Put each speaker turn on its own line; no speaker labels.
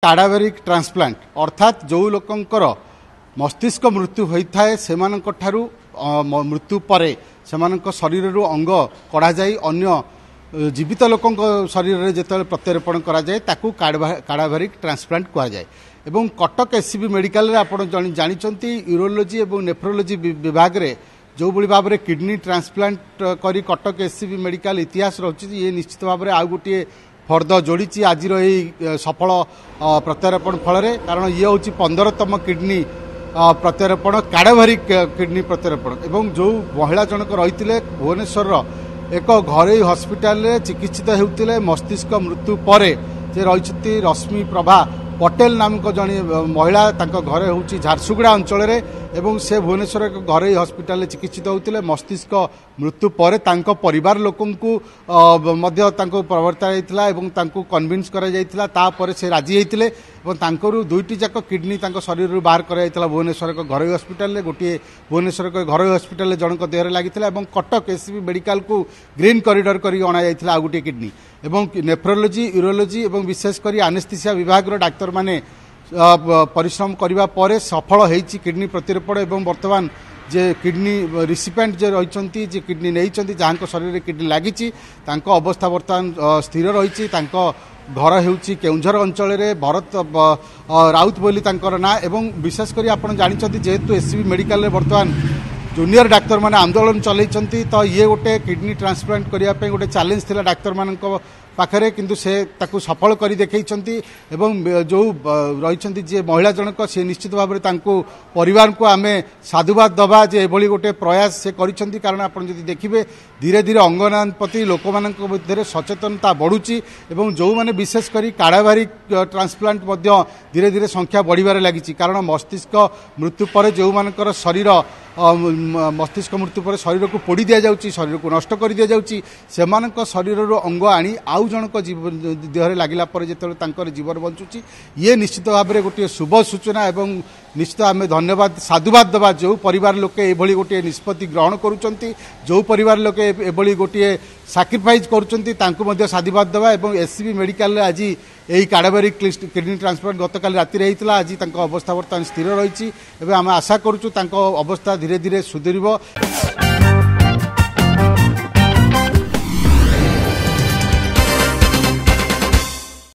काडावेरिक transplant अर्थात जो लोकंकर मस्तिष्क मृत्यु होता है से मृत्यु पर से शरीर अंग कढ़ा जाए अन्य जीवित लोकों शरीर में जो प्रत्यारोपण करा जाए ताकू काडावेरिक ट्रांसप्लांट कहा जाए। एवं कटक एससीबी मेडिकल आप जानते यूरोलोजी और नेफ्रोलोजी विभाग में जो भाई भाव में किडनी ट्रांसप्लांट करी कटक एससीबी मेडिकल इतिहास रही ये निश्चित भाव में आउ गोटे फर्द जोड़ी आज सफल प्रत्यारोपण फल कारण ये हूँ 15तम किडनी प्रत्यारोपण काडावेरिक किडनी प्रत्यारोपण एवं जो महिला जनक रही भुवनेश्वर एक घरोई हस्पिटाल चिकित्सित होते मस्तिष्क मृत्यु पर जे रही रश्मि प्रभा पटेल नामक जड़े महिला घर हूँ झारसुगुड़ा अंचल एवं से भुवनेश्वर एक घरोई हस्पिटाल चिकित्सित होते मस्तिष्क मृत्यु पर परिवार लोकं प्रवर्ता कन्विन्स कर से राजी होते दुईटी जाक किडनी शरीर बाहर कर भुवनेश्वर एक घरोई हस्पिटाल गोटे भुवनेश्वर एक घरोई हस्पिटाल जनक देहरे लगी कटक एससीबी मेडिकल को ग्रीन कॉरिडोर कर अणा आ गोटे किडनी एवं नेफ्रोलोजी यूरोलोजी और विशेषकर एनेस्थीसिया विभाग डाक्तर माने परिश्रम करने पर सफल होती किडनी प्रत्यारोपण एवं वर्तमान जे किडनी रिसिपेंट जे रही किडनी नहीं जहाँ शरीर में किडनी लगी अवस्था बर्तमान स्थिर रही घर होउची केउंझर अंचल में भरत राउत बोली ना एवं विशेषकर आप जानते जेहेतु एससीबी मेडिकल बर्तमान जूनियर डाक्तर माने आंदोलन चलैछंती तो ये गोटे किडनी ट्रांसप्लांट करने गोटे चैलेंज थिला डाक्तर मानक पाखरे किंतु से ताकू सफल कर देखैछंती एवं जो रही जे महिला जनक से निश्चित भाव में तांको परिवार को आमे साधुवाद दबा जे एभली गोटे प्रयास से करिछंती कारण आपण जदि देखिबे धीरे धीरे अंगदान प्रति लोक मानक मध्य सचेतनता बढ़ुची एवं जो माने विशेष करी काडावेरिक ट्रांसप्लांट मध्य धीरे धीरे संख्या बढ़िबार लागिची कारण मस्तिष्क मृत्यु पर जो मानकर शरीर मस्तिष्क मृत्यु पर शरीर को पोड़ी दि जाउची शरीर को नष्ट कर दि जाउची सेमानक शरीर अंग आनी आउ जनक देहरे लगिला पर जेतेबेले जीवन बंचुची ये निश्चित भाव में गोटे शुभ सूचना एवं निश्चित आम धन्यवाद साधुवाद दबा जो परिवार लोके एभली गोटे निष्पत्ति ग्रहण करुचंती जो परिवार लोके एभली गोटे सैक्रिफाइस करुचंती तांको मध्य साधुवाद दबा एवं एससीबी मेडिकल आज यही काडावेरिक किडनी ट्रांसप्लांट गतकाल राति होता आज अवस्था बर्तमान स्थिर रही आम आशा करुचु अवस्था धीरे धीरे सुधरिब।